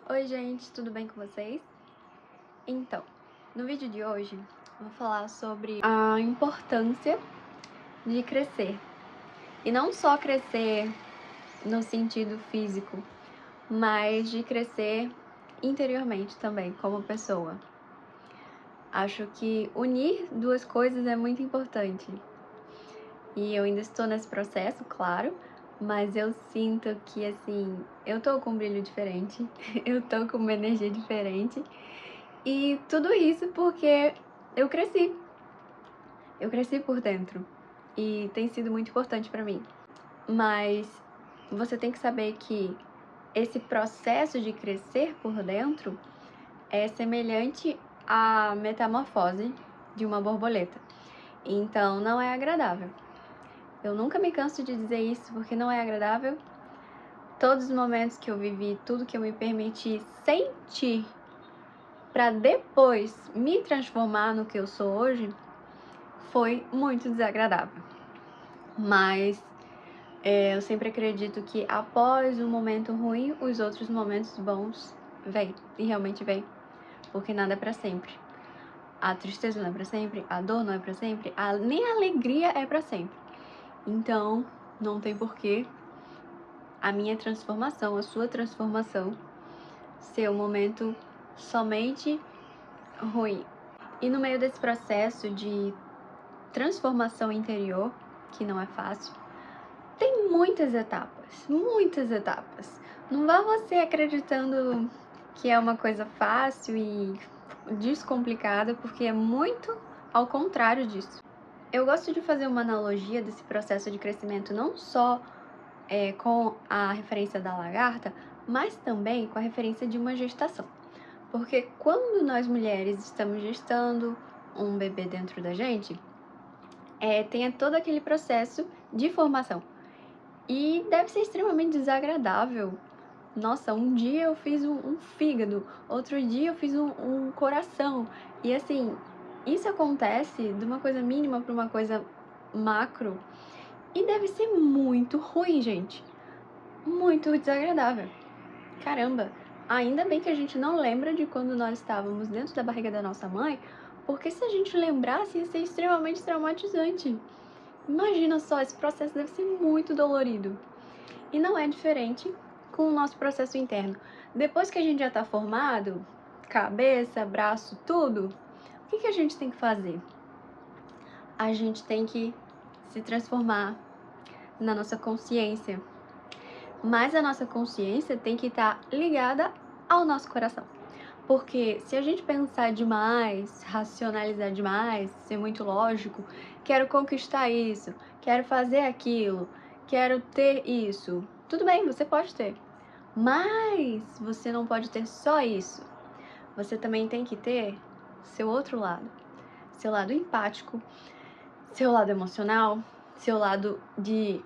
Oi gente, tudo bem com vocês? Então, no vídeo de hoje vou falar sobre a importância de crescer. E não só crescer no sentido físico, mas de crescer interiormente também, como pessoa. Acho que unir duas coisas é muito importante. E eu ainda estou nesse processo, claro, mas eu sinto que, assim, eu tô com um brilho diferente, eu tô com uma energia diferente. E tudo isso porque eu cresci. Eu cresci por dentro. E tem sido muito importante pra mim. Mas você tem que saber que esse processo de crescer por dentro é semelhante à metamorfose de uma borboleta. Então não é agradável. Eu nunca me canso de dizer isso porque não é agradável. Todos os momentos que eu vivi, tudo que eu me permiti sentir para depois me transformar no que eu sou hoje, foi muito desagradável. Mas eu sempre acredito que após um momento ruim, os outros momentos bons vêm, e realmente vêm, porque nada é para sempre. A tristeza não é para sempre, a dor não é para sempre, nem a alegria é para sempre. Então, não tem porquê a minha transformação, a sua transformação, ser um momento somente ruim. E no meio desse processo de transformação interior, que não é fácil, tem muitas etapas, muitas etapas. Não vá você acreditando que é uma coisa fácil e descomplicada, porque é muito ao contrário disso. Eu gosto de fazer uma analogia desse processo de crescimento não só com a referência da lagarta, mas também com a referência de uma gestação. Porque quando nós mulheres estamos gestando um bebê dentro da gente, tem todo aquele processo de formação. E deve ser extremamente desagradável. Nossa, um dia eu fiz um fígado, outro dia eu fiz um coração. E assim, isso acontece de uma coisa mínima para uma coisa macro. E deve ser muito ruim, gente. Muito desagradável. Caramba, ainda bem que a gente não lembra de quando nós estávamos dentro da barriga da nossa mãe, porque se a gente lembrasse, ia ser extremamente traumatizante. Imagina só, esse processo deve ser muito dolorido. E não é diferente com o nosso processo interno. Depois que a gente já está formado, cabeça, braço, tudo, o que a gente tem que fazer? A gente tem que se transformar na nossa consciência. Mas a nossa consciência tem que estar ligada ao nosso coração. Porque se a gente pensar demais, racionalizar demais, ser muito lógico, quero conquistar isso, quero fazer aquilo, quero ter isso, tudo bem, você pode ter. Mas você não pode ter só isso. Você também tem que ter seu outro lado. Seu lado empático, seu lado emocional, seu lado de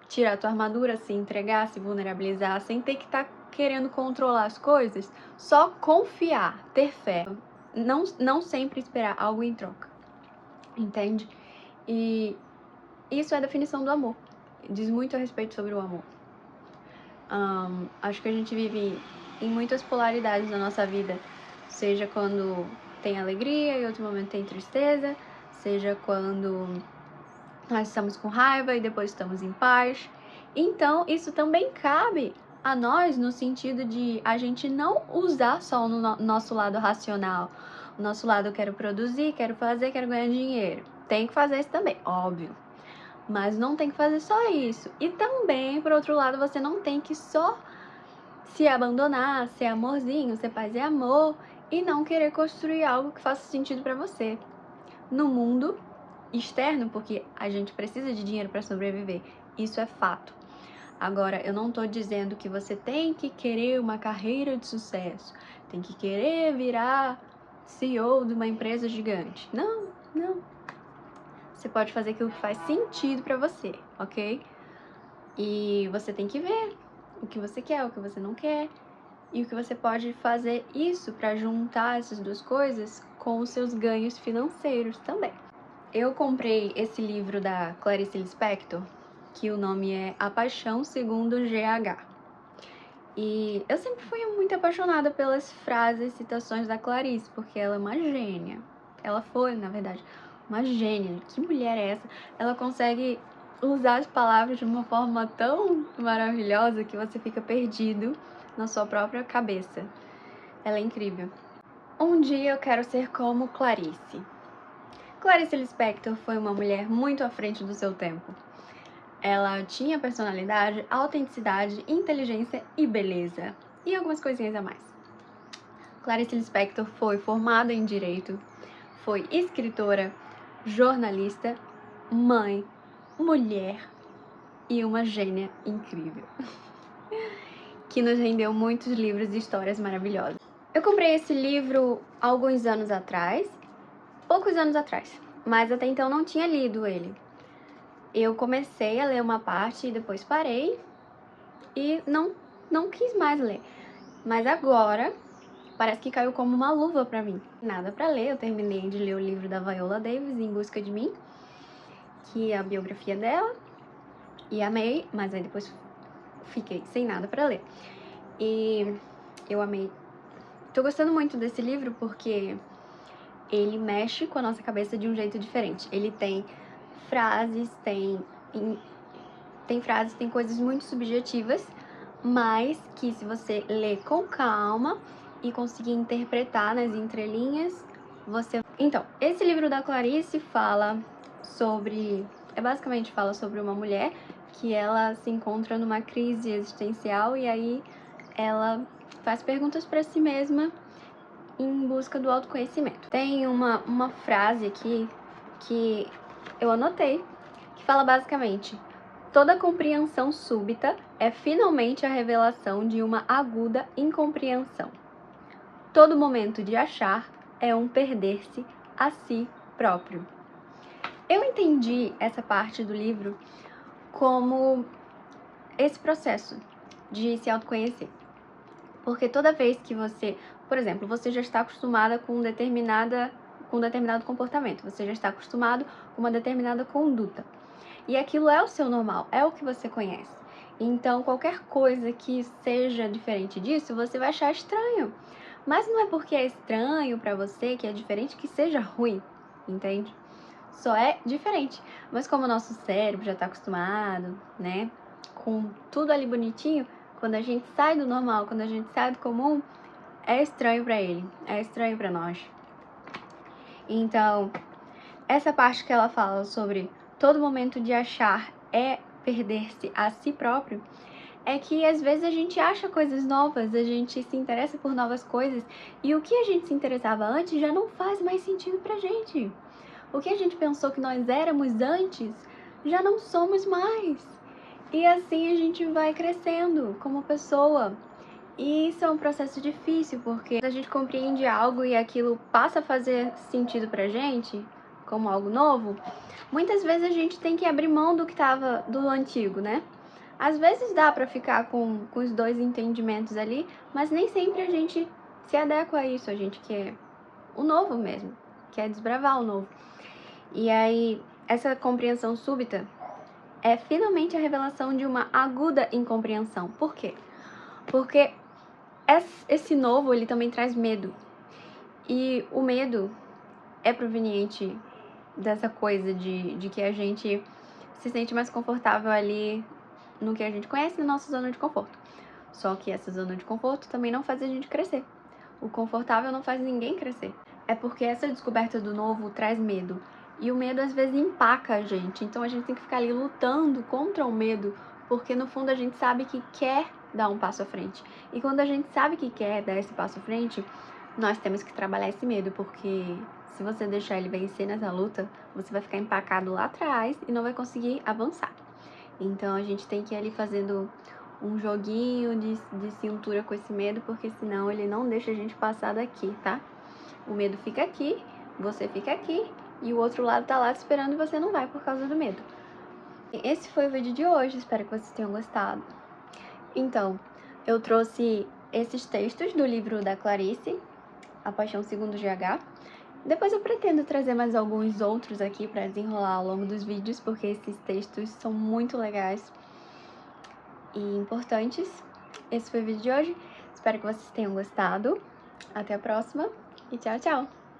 tirar a tua armadura, se entregar, se vulnerabilizar, sem ter que estar querendo controlar as coisas, só confiar, ter fé, não sempre esperar algo em troca, entende? E isso é a definição do amor, diz muito a respeito sobre o amor. Acho que a gente vive em muitas polaridades na nossa vida, seja quando tem alegria e outro momento tem tristeza, seja quando nós estamos com raiva e depois estamos em paz. Então, isso também cabe a nós no sentido de a gente não usar só o nosso lado racional. O nosso lado, eu quero produzir, quero fazer, quero ganhar dinheiro. Tem que fazer isso também, óbvio. Mas não tem que fazer só isso. E também, por outro lado, você não tem que só se abandonar, ser amorzinho, ser paz e amor e não querer construir algo que faça sentido pra você. No mundo externo, porque a gente precisa de dinheiro para sobreviver, isso é fato. Agora, eu não tô dizendo que você tem que querer uma carreira de sucesso, tem que querer virar CEO de uma empresa gigante. Não, não. Você pode fazer aquilo que faz sentido para você, ok? E você tem que ver o que você quer, o que você não quer, e o que você pode fazer isso para juntar essas duas coisas com os seus ganhos financeiros também. Eu comprei esse livro da Clarice Lispector, que o nome é A Paixão Segundo GH. E eu sempre fui muito apaixonada pelas frases e citações da Clarice, porque ela é uma gênia. Ela foi, na verdade, uma gênia. Que mulher é essa? Ela consegue usar as palavras de uma forma tão maravilhosa que você fica perdido na sua própria cabeça. Ela é incrível. Um dia eu quero ser como Clarice. Clarice Lispector foi uma mulher muito à frente do seu tempo. Ela tinha personalidade, autenticidade, inteligência e beleza. E algumas coisinhas a mais. Clarice Lispector foi formada em Direito, foi escritora, jornalista, mãe, mulher e uma gênia incrível. Que nos rendeu muitos livros e histórias maravilhosas. Eu comprei esse livro alguns anos atrás, poucos anos atrás, mas até então não tinha lido ele. Eu comecei a ler uma parte e depois parei e não quis mais ler. Mas agora parece que caiu como uma luva pra mim. Nada pra ler, eu terminei de ler o livro da Viola Davis, Em Busca de Mim, que é a biografia dela, e amei, mas aí depois fiquei sem nada pra ler. E eu amei. Tô gostando muito desse livro porque ele mexe com a nossa cabeça de um jeito diferente. Ele tem frases, tem frases, tem coisas muito subjetivas, mas que se você ler com calma e conseguir interpretar nas entrelinhas, você... Então, esse livro da Clarice fala sobre... basicamente fala sobre uma mulher que ela se encontra numa crise existencial e aí ela faz perguntas para si mesma em busca do autoconhecimento. Tem uma frase aqui que eu anotei, que fala basicamente: toda compreensão súbita é finalmente a revelação de uma aguda incompreensão. Todo momento de achar é um perder-se a si próprio. Eu entendi essa parte do livro como esse processo de se autoconhecer. Porque toda vez que você, por exemplo, você já está acostumada com um determinado comportamento, você já está acostumado com uma determinada conduta. E aquilo é o seu normal, é o que você conhece. Então, qualquer coisa que seja diferente disso, você vai achar estranho. Mas não é porque é estranho pra você, que é diferente, que seja ruim, entende? Só é diferente. Mas como o nosso cérebro já tá acostumado, né, com tudo ali bonitinho, quando a gente sai do normal, quando a gente sai do comum, é estranho pra ele, é estranho pra nós. Então, essa parte que ela fala sobre todo momento de achar é perder-se a si próprio, é que às vezes a gente acha coisas novas, a gente se interessa por novas coisas, e o que a gente se interessava antes já não faz mais sentido pra gente. O que a gente pensou que nós éramos antes, já não somos mais. E assim a gente vai crescendo como pessoa. E isso é um processo difícil, porque a gente compreende algo e aquilo passa a fazer sentido pra gente, como algo novo, muitas vezes a gente tem que abrir mão do que tava do antigo, né? Às vezes dá pra ficar com os dois entendimentos ali, mas nem sempre a gente se adequa a isso, a gente quer o novo mesmo, quer desbravar o novo. E aí, essa compreensão súbita é finalmente a revelação de uma aguda incompreensão. Por quê? Porque esse novo, ele também traz medo. E o medo é proveniente dessa coisa de que a gente se sente mais confortável ali no que a gente conhece, na nossa zona de conforto. Só que essa zona de conforto também não faz a gente crescer. O confortável não faz ninguém crescer. É porque essa descoberta do novo traz medo. E o medo às vezes empaca a gente. Então a gente tem que ficar ali lutando contra o medo, porque no fundo a gente sabe que quer dar um passo à frente. E quando a gente sabe que quer dar esse passo à frente, nós temos que trabalhar esse medo, porque se você deixar ele vencer nessa luta, você vai ficar empacado lá atrás e não vai conseguir avançar. Então a gente tem que ir ali fazendo um joguinho de cintura com esse medo, porque senão ele não deixa a gente passar daqui, tá? O medo fica aqui, você fica aqui, e o outro lado tá lá te esperando e você não vai por causa do medo. Esse foi o vídeo de hoje, espero que vocês tenham gostado. Então, eu trouxe esses textos do livro da Clarice, A Paixão Segundo GH. Depois eu pretendo trazer mais alguns outros aqui para desenrolar ao longo dos vídeos, porque esses textos são muito legais e importantes. esse foi o vídeo de hoje. Espero que vocês tenham gostado. Até a próxima e tchau, tchau!